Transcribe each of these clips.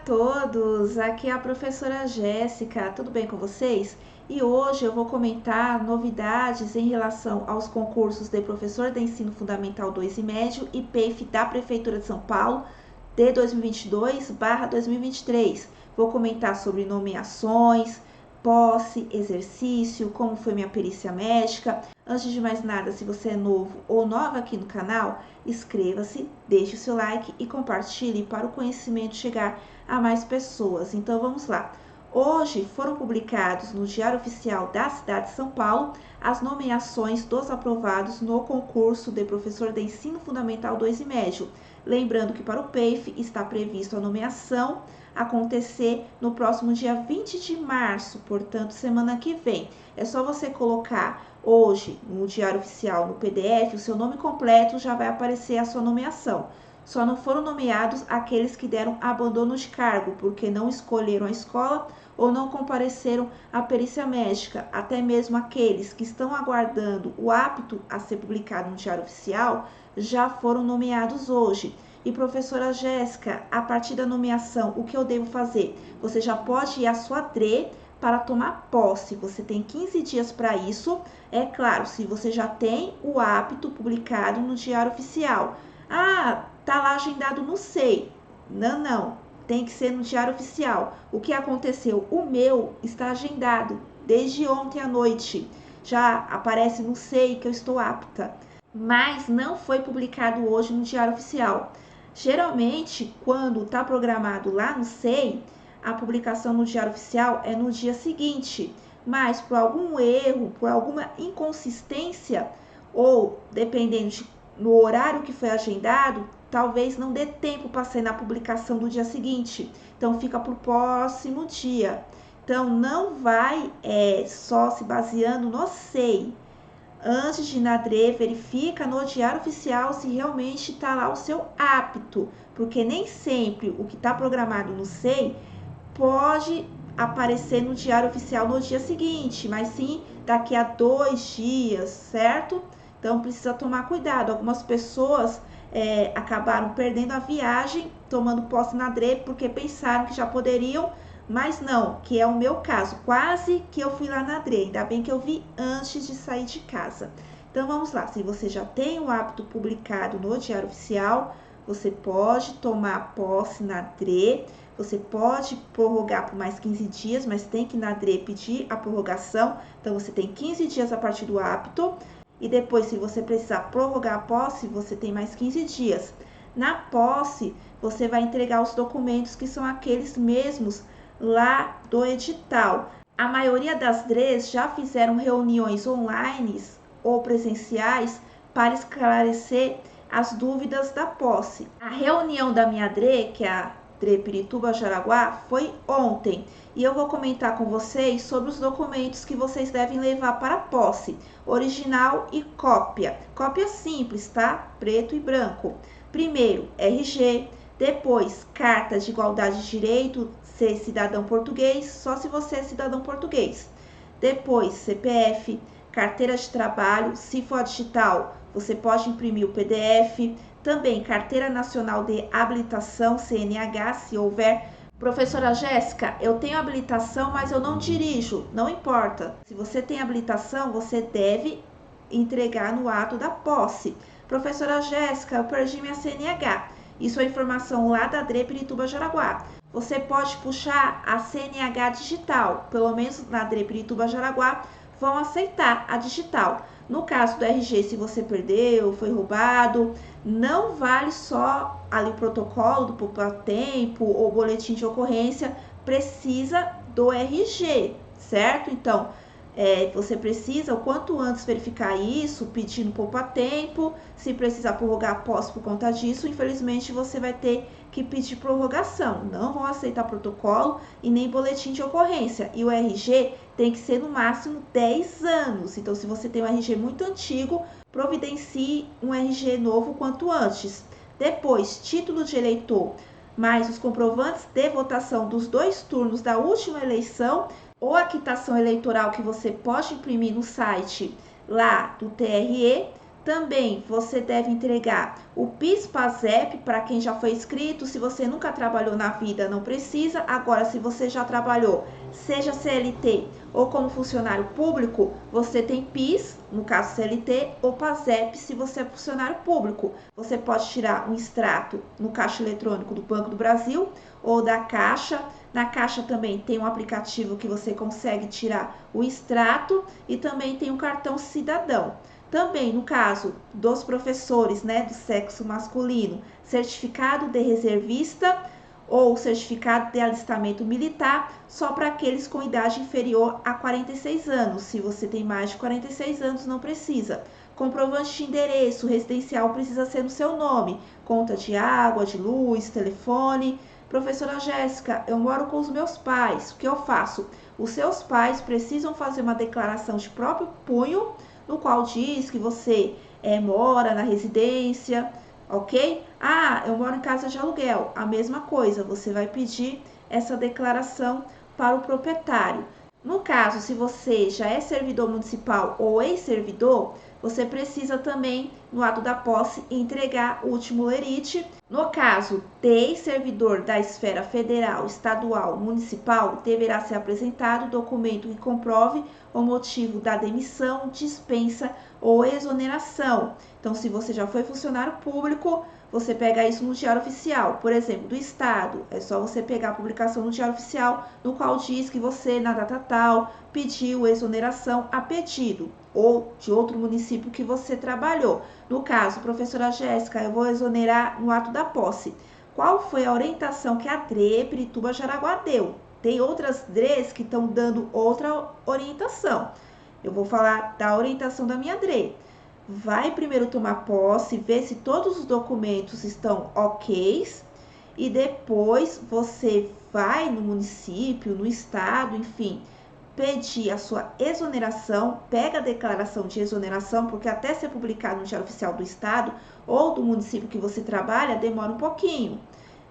todos, aqui é a professora Jéssica, tudo bem com vocês? E hoje eu vou comentar novidades em relação aos concursos de professor de ensino fundamental 2 e médio e PEIF da Prefeitura de São Paulo de 2022/2023. Vou comentar sobre nomeações, posse, exercício, como foi minha perícia médica. Antes de mais nada, se você é novo ou nova aqui no canal, inscreva-se, deixe o seu like e compartilhe para o conhecimento chegar a mais pessoas. Então vamos lá. Hoje foram publicados no Diário Oficial da cidade de São Paulo as nomeações dos aprovados no concurso de professor de ensino fundamental 2 e médio. Lembrando que para o PEIF está previsto a nomeação acontecer no próximo dia 20 de março, portanto, semana que vem. É só você colocar hoje no Diário Oficial, no PDF, o seu nome completo, já vai aparecer a sua nomeação. Só não foram nomeados aqueles que deram abandono de cargo, porque não escolheram a escola ou não compareceram à perícia médica. Até mesmo aqueles que estão aguardando o apto a ser publicado no Diário Oficial já foram nomeados hoje. E professora Jéssica, a partir da nomeação, o que eu devo fazer? Você já pode ir à sua DRE para tomar posse. Você tem 15 dias para isso. É claro, se você já tem o apto publicado no Diário Oficial. Ah, tá lá agendado no SEI. Não. Tem que ser no Diário Oficial. O que aconteceu? O meu está agendado desde ontem à noite. Já aparece no SEI que eu estou apta. Mas não foi publicado hoje no Diário Oficial. Geralmente, quando está programado lá no SEI, a publicação no Diário Oficial é no dia seguinte, mas por algum erro, por alguma inconsistência, ou dependendo no horário que foi agendado, talvez não dê tempo para sair na publicação do dia seguinte, então fica para o próximo dia. Então, não vai só se baseando no SEI. Antes de ir na DRE, verifica no Diário Oficial se realmente está lá o seu apto, porque nem sempre o que está programado no SEI pode aparecer no Diário Oficial no dia seguinte, mas sim daqui a 2 dias, certo? Então precisa tomar cuidado. Algumas pessoas acabaram perdendo a viagem, tomando posse na DRE, porque pensaram que já poderiam, mas não, que é o meu caso. Quase que eu fui lá na DRE, ainda bem que eu vi antes de sair de casa. Então vamos lá, se você já tem o apto publicado no Diário Oficial, você pode tomar posse na DRE, você pode prorrogar por mais 15 dias, mas tem que na DRE pedir a prorrogação, então você tem 15 dias a partir do apto, e depois se você precisar prorrogar a posse, você tem mais 15 dias. Na posse, você vai entregar os documentos que são aqueles mesmos lá do edital. A maioria das DREs já fizeram reuniões online ou presenciais para esclarecer as dúvidas da posse. A reunião da minha DRE, que é a DRE Pirituba-Jaraguá, foi ontem e eu vou comentar com vocês sobre os documentos que vocês devem levar para a posse, original e cópia. Cópia simples, tá? Preto e branco. Primeiro, RG, depois carta de igualdade de direito, ser cidadão português, só se você é cidadão português. Depois, CPF, carteira de trabalho, se for digital, você pode imprimir o PDF. Também carteira nacional de habilitação, CNH, se houver. Professora Jéssica, eu tenho habilitação, mas eu não dirijo. Não importa. Se você tem habilitação, você deve entregar no ato da posse. Professora Jéssica, eu perdi minha CNH. Isso é informação lá da DRE Pirituba-Jaraguá. Você pode puxar a CNH digital, pelo menos na DRE Pirituba-Jaraguá vão aceitar a digital. No caso do RG, se você perdeu, foi roubado, não vale só ali o protocolo do poupa-tempo ou boletim de ocorrência, precisa do RG, certo? Então, você precisa o quanto antes verificar isso, pedindo poupa-tempo. Se precisar prorrogar a posse por conta disso, infelizmente você vai ter que pedir prorrogação. Não vão aceitar protocolo e nem boletim de ocorrência. E o RG tem que ser no máximo 10 anos. Então, se você tem um RG muito antigo, providencie um RG novo quanto antes. Depois, título de eleitor, mais os comprovantes de votação dos 2 turnos da última eleição, ou a quitação eleitoral que você pode imprimir no site lá do TRE, Também você deve entregar o PIS/PASEP para quem já foi inscrito. Se você nunca trabalhou na vida, não precisa. Agora, se você já trabalhou, seja CLT ou como funcionário público, você tem PIS, no caso CLT, ou PASEP se você é funcionário público. Você pode tirar um extrato no caixa eletrônico do Banco do Brasil ou da Caixa. Na Caixa também tem um aplicativo que você consegue tirar o extrato e também tem o cartão cidadão. Também, no caso dos professores, do sexo masculino, certificado de reservista ou certificado de alistamento militar, só para aqueles com idade inferior a 46 anos. Se você tem mais de 46 anos, não precisa. Comprovante de endereço residencial precisa ser no seu nome, conta de água, de luz, telefone. Professora Jéssica, eu moro com os meus pais, o que eu faço? Os seus pais precisam fazer uma declaração de próprio punho, no qual diz que você mora na residência, ok? Ah, eu moro em casa de aluguel. A mesma coisa, você vai pedir essa declaração para o proprietário. No caso, se você já é servidor municipal ou ex-servidor, você precisa também, no ato da posse, entregar o último lerite. No caso de ex-servidor da esfera federal, estadual, municipal, deverá ser apresentado documento que comprove o motivo da demissão, dispensa ou exoneração. Então, se você já foi funcionário público, você pega isso no Diário Oficial. Por exemplo, do Estado, é só você pegar a publicação no Diário Oficial, no qual diz que você, na data tal, pediu exoneração a pedido, ou de outro município que você trabalhou. No caso, professora Jéssica, eu vou exonerar no ato da posse. Qual foi a orientação que a DRE Pirituba Jaraguá deu? Tem outras DREs que estão dando outra orientação. Eu vou falar da orientação da minha DRE. Vai primeiro tomar posse, ver se todos os documentos estão ok, e depois você vai no município, no estado, enfim, pedir a sua exoneração, pega a declaração de exoneração, porque até ser publicado no Diário Oficial do Estado ou do município que você trabalha, demora um pouquinho.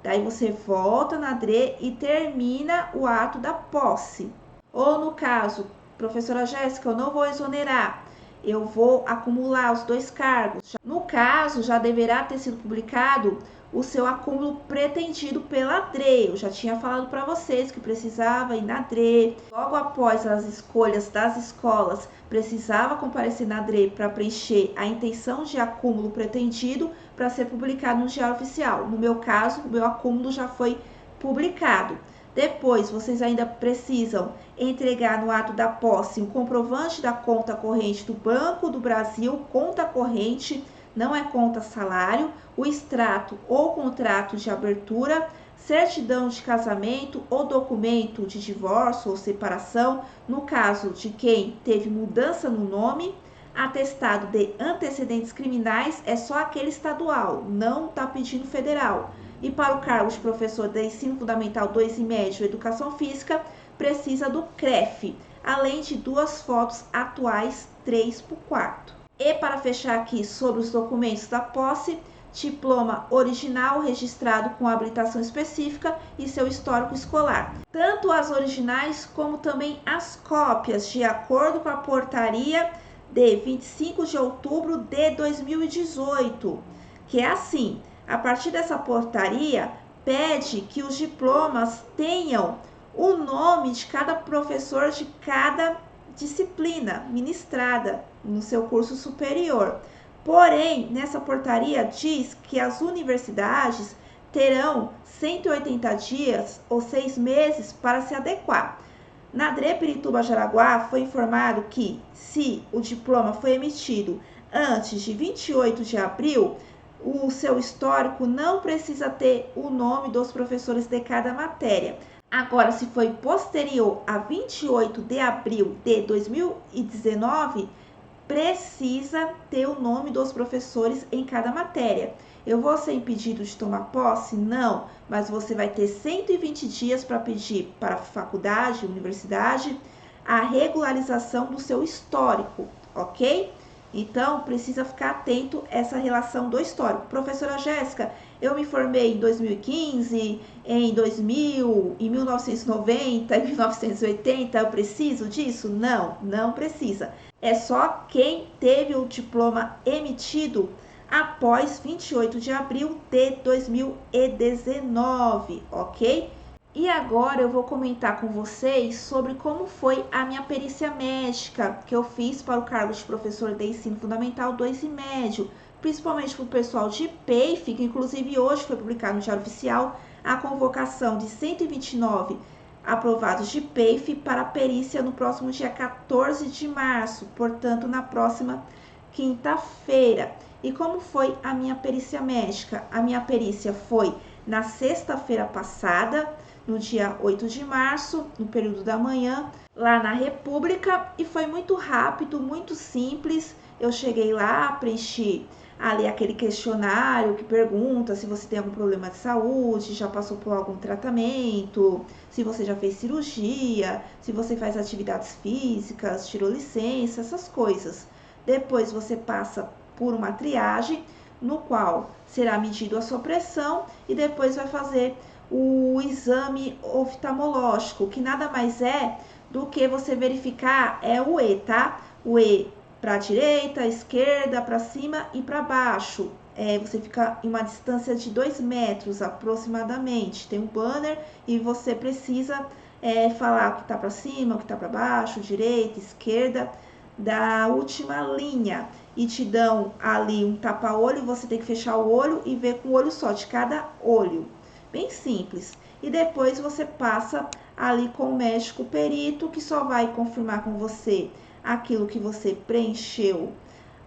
Daí você volta na DRE e termina o ato da posse. Ou no caso, professora Jéssica, eu não vou exonerar, eu vou acumular os 2 cargos. No caso, já deverá ter sido publicado o seu acúmulo pretendido pela DRE. Eu já tinha falado para vocês que precisava ir na DRE. Logo após as escolhas das escolas, precisava comparecer na DRE para preencher a intenção de acúmulo pretendido para ser publicado no Diário Oficial. No meu caso, o meu acúmulo já foi publicado. Depois, vocês ainda precisam entregar no ato da posse um comprovante da conta corrente do Banco do Brasil, conta corrente, não é conta salário, o extrato ou contrato de abertura, certidão de casamento ou documento de divórcio ou separação, no caso de quem teve mudança no nome, atestado de antecedentes criminais, é só aquele estadual, não está pedindo federal. E para o cargo de professor de ensino fundamental 2 e médio, educação física, precisa do CREF, além de 2 fotos atuais 3x4. E para fechar aqui sobre os documentos da posse, diploma original registrado com habilitação específica e seu histórico escolar. Tanto as originais como também as cópias, de acordo com a portaria de 25 de outubro de 2018, que é assim: a partir dessa portaria, pede que os diplomas tenham o nome de cada professor de cada disciplina ministrada no seu curso superior. Porém, nessa portaria diz que as universidades terão 180 dias ou 6 meses para se adequar. Na DRE Pirituba Jaraguá foi informado que, se o diploma foi emitido antes de 28 de abril, o seu histórico não precisa ter o nome dos professores de cada matéria. Agora, se foi posterior a 28 de abril de 2019, precisa ter o nome dos professores em cada matéria. Eu vou ser impedido de tomar posse? Não, mas você vai ter 120 dias para pedir para a faculdade, universidade, a regularização do seu histórico, ok? Então, precisa ficar atento a essa relação do histórico. Professora Jéssica, eu me formei em 2015, em 2000, em 1990, em 1980, eu preciso disso? Não, não precisa. É só quem teve o diploma emitido após 28 de abril de 2019, ok? E agora eu vou comentar com vocês sobre como foi a minha perícia médica que eu fiz para o cargo de professor de ensino fundamental 2 e médio, principalmente para o pessoal de PEIF, que inclusive hoje foi publicado no Diário Oficial a convocação de 129 aprovados de PEIF para a perícia no próximo dia 14 de março, portanto na próxima quinta-feira. E como foi a minha perícia médica? A minha perícia foi na sexta-feira passada, no dia 8 de março, no período da manhã, lá na República, e foi muito rápido, muito simples. Eu cheguei lá, preenchi ali aquele questionário que pergunta se você tem algum problema de saúde, já passou por algum tratamento, se você já fez cirurgia, se você faz atividades físicas, tirou licença, essas coisas. Depois você passa por uma triagem, no qual será medido a sua pressão e depois vai fazer o exame oftalmológico, que nada mais é do que você verificar o E, tá? O E para a direita, esquerda, para cima e para baixo. Você fica em uma distância de 2 metros aproximadamente. Tem um banner e você precisa falar o que está para cima, o que está para baixo, direita, esquerda, da última linha. E te dão ali um tapa-olho, você tem que fechar o olho e ver com o olho só, de cada olho. Bem simples. E depois você passa ali com o médico perito, que só vai confirmar com você aquilo que você preencheu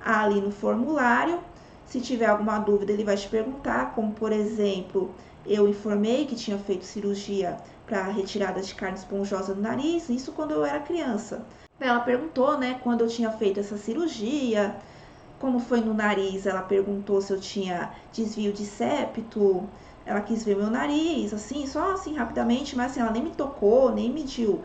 ali no formulário. Se tiver alguma dúvida, ele vai te perguntar, como por exemplo, eu informei que tinha feito cirurgia para retirada de carne esponjosa no nariz, isso quando eu era criança. Ela perguntou, né, quando eu tinha feito essa cirurgia, como foi no nariz, ela perguntou se eu tinha desvio de septo. Ela quis ver meu nariz, assim, só assim rapidamente, mas assim, ela nem me tocou, nem mediu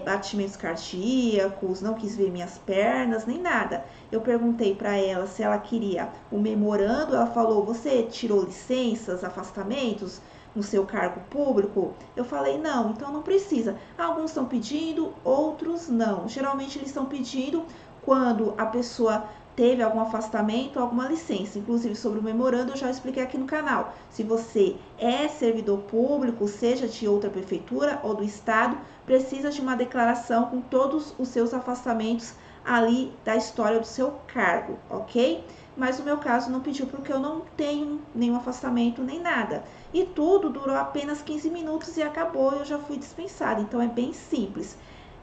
batimentos cardíacos, não quis ver minhas pernas, nem nada. Eu perguntei para ela se ela queria o memorando, ela falou: você tirou licenças, afastamentos no seu cargo público? Eu falei: não, então não precisa. Alguns estão pedindo, outros não. Geralmente eles estão pedindo quando a pessoa teve algum afastamento, alguma licença. Inclusive, sobre o memorando, eu já expliquei aqui no canal. Se você é servidor público, seja de outra prefeitura ou do estado, precisa de uma declaração com todos os seus afastamentos ali da história do seu cargo, ok? Mas no meu caso não pediu porque eu não tenho nenhum afastamento nem nada. E tudo durou apenas 15 minutos e acabou, eu já fui dispensada. Então é bem simples.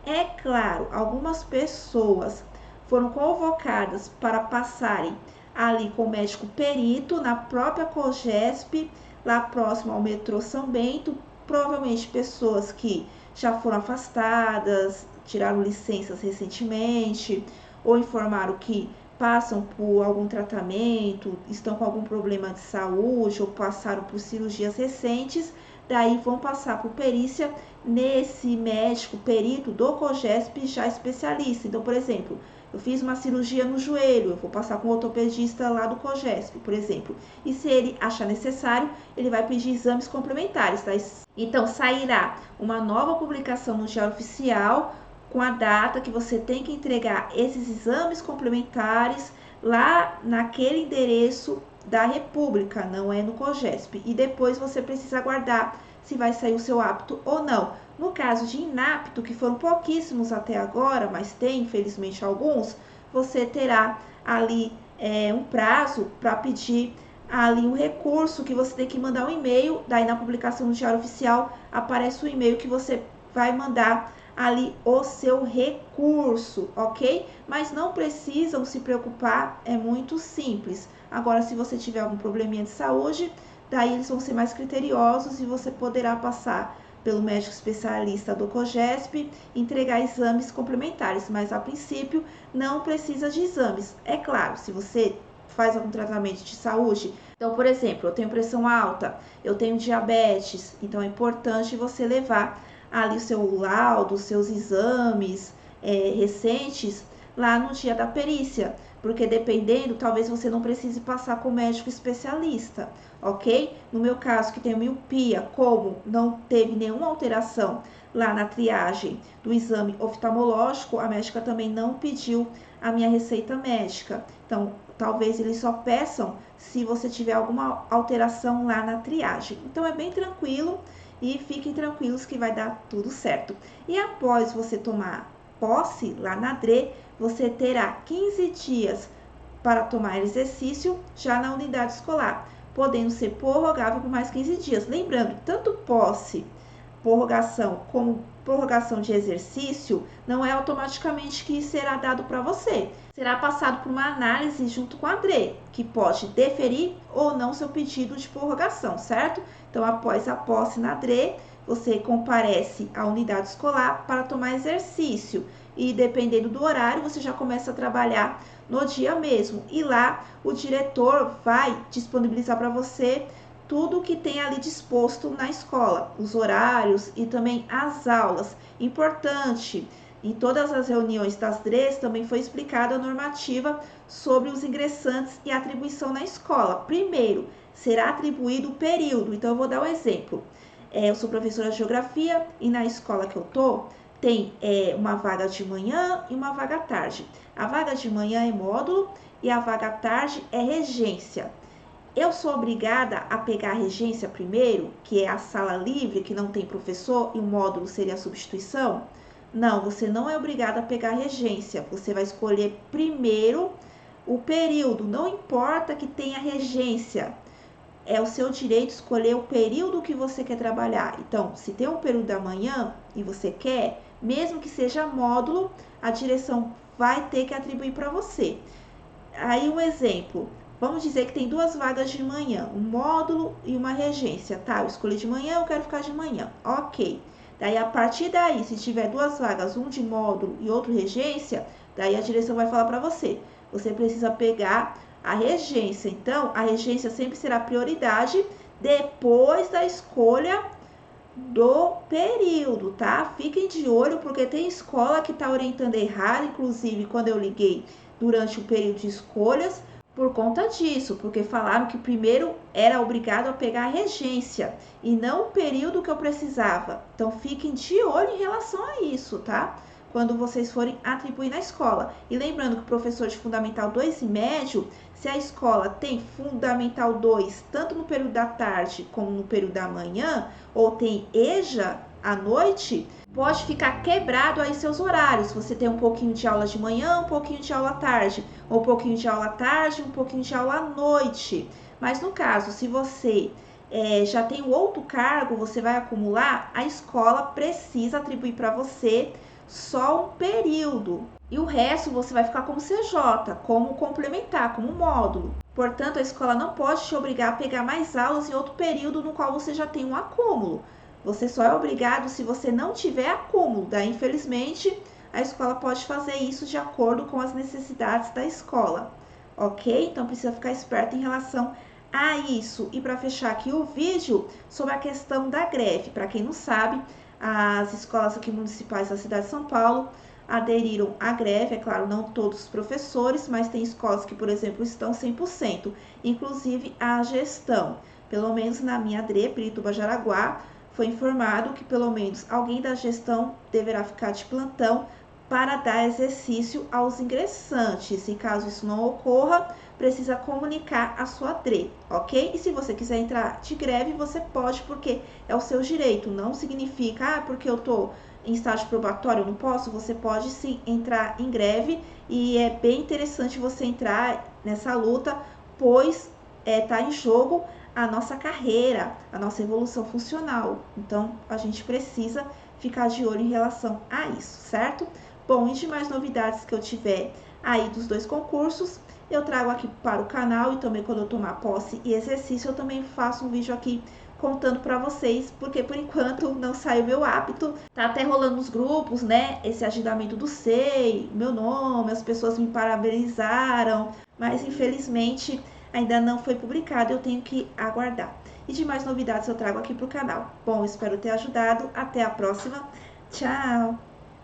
É claro, algumas pessoas foram convocadas para passarem ali com o médico perito na própria COGESP, lá próximo ao metrô São Bento, provavelmente pessoas que já foram afastadas, tiraram licenças recentemente, ou informaram que passam por algum tratamento, estão com algum problema de saúde, ou passaram por cirurgias recentes, daí vão passar por perícia nesse médico perito do COGESP já especialista. Então, por exemplo, eu fiz uma cirurgia no joelho, eu vou passar com o ortopedista lá do COGESP, por exemplo. E se ele achar necessário, ele vai pedir exames complementares, tá? Então, sairá uma nova publicação no Diário Oficial com a data que você tem que entregar esses exames complementares lá naquele endereço da República, não é no COGESP. E depois você precisa aguardar se vai sair o seu apto ou não. No caso de inapto, que foram pouquíssimos até agora, mas tem infelizmente alguns, você terá ali um prazo para pedir ali um recurso, que você tem que mandar um e-mail, daí na publicação do Diário Oficial aparece o e-mail que você vai mandar ali o seu recurso, ok? Mas não precisam se preocupar, é muito simples. Agora, se você tiver algum probleminha de saúde, daí eles vão ser mais criteriosos e você poderá passar pelo médico especialista do COGESP, entregar exames complementares, mas a princípio não precisa de exames. É claro, se você faz algum tratamento de saúde, então, por exemplo, eu tenho pressão alta, eu tenho diabetes, então é importante você levar ali o seu laudo, os seus exames recentes, lá no dia da perícia, porque dependendo, talvez você não precise passar com o médico especialista, ok? No meu caso, que tenho miopia, como não teve nenhuma alteração lá na triagem do exame oftalmológico, a médica também não pediu a minha receita médica. Então, talvez eles só peçam se você tiver alguma alteração lá na triagem. Então, é bem tranquilo e fiquem tranquilos que vai dar tudo certo. E após você tomar posse lá na DRE, você terá 15 dias para tomar exercício já na unidade escolar, podendo ser prorrogável por mais 15 dias. Lembrando, tanto posse, prorrogação como prorrogação de exercício, não é automaticamente que será dado para você. Será passado por uma análise junto com a DRE, que pode deferir ou não seu pedido de prorrogação, certo? Então, após a posse na DRE, você comparece à unidade escolar para tomar exercício e, dependendo do horário, você já começa a trabalhar no dia mesmo. E lá, o diretor vai disponibilizar para você tudo que tem ali disposto na escola, os horários e também as aulas. Importante, em todas as reuniões das DREs também foi explicada a normativa sobre os ingressantes e atribuição na escola. Primeiro, será atribuído o período. Então, eu vou dar um exemplo. Eu sou professora de geografia e na escola que eu tô, tem uma vaga de manhã e uma vaga à tarde. A vaga de manhã é módulo e a vaga à tarde é regência. Eu sou obrigada a pegar a regência primeiro, que é a sala livre, que não tem professor, e o módulo seria a substituição? Não, você não é obrigada a pegar a regência. Você vai escolher primeiro o período. Não importa que tenha regência. É o seu direito escolher o período que você quer trabalhar. Então, se tem um período da manhã e você quer, mesmo que seja módulo, a direção vai ter que atribuir para você. Aí um exemplo, vamos dizer que tem duas vagas de manhã, um módulo e uma regência, tá? Eu escolhi de manhã, eu quero ficar de manhã, ok. Daí a partir daí, se tiver duas vagas, um de módulo e outro regência, daí a direção vai falar para você, você precisa pegar a regência. Então, a regência sempre será prioridade depois da escolha do período, tá? Fiquem de olho porque tem escola que tá orientando errado, inclusive quando eu liguei durante o período de escolhas, por conta disso, porque falaram que primeiro era obrigado a pegar a regência e não o período que eu precisava. Então fiquem de olho em relação a isso, tá? Quando vocês forem atribuir na escola. E lembrando que o professor de Fundamental 2 e médio, se a escola tem Fundamental 2, tanto no período da tarde como no período da manhã, ou tem EJA à noite, pode ficar quebrado aí seus horários. Você tem um pouquinho de aula de manhã, um pouquinho de aula à tarde, ou um pouquinho de aula à tarde, um pouquinho de aula à noite. Mas no caso, se você já tem outro cargo, você vai acumular, a escola precisa atribuir para você só um período. E o resto você vai ficar como CJ, como complementar, como módulo. Portanto, a escola não pode te obrigar a pegar mais aulas em outro período no qual você já tem um acúmulo. Você só é obrigado se você não tiver acúmulo. Daí, infelizmente, a escola pode fazer isso de acordo com as necessidades da escola. Ok? Então, precisa ficar esperto em relação a isso. E para fechar aqui o vídeo sobre a questão da greve. Para quem não sabe, as escolas aqui municipais da cidade de São Paulo aderiram à greve, é claro, não todos os professores, mas tem escolas que, por exemplo, estão 100%, inclusive a gestão. Pelo menos na minha DRE, Pirituba Jaraguá, foi informado que pelo menos alguém da gestão deverá ficar de plantão para dar exercício aos ingressantes. E caso isso não ocorra, precisa comunicar a sua DRE, ok? E se você quiser entrar de greve, você pode, porque é o seu direito. Não significa, porque eu tô em estágio probatório, eu não posso. Você pode sim entrar em greve e é bem interessante você entrar nessa luta, pois tá em jogo a nossa carreira, a nossa evolução funcional. Então, a gente precisa ficar de olho em relação a isso, certo? Bom, e de mais novidades que eu tiver aí dos dois concursos, eu trago aqui para o canal, e também quando eu tomar posse e exercício, eu também faço um vídeo aqui contando para vocês, porque por enquanto não saiu meu hábito. Tá até rolando nos grupos, né, esse agendamento do SEI, meu nome, as pessoas me parabenizaram, mas infelizmente ainda não foi publicado, eu tenho que aguardar. E de mais novidades eu trago aqui para o canal. Bom, espero ter ajudado. Até a próxima. Tchau!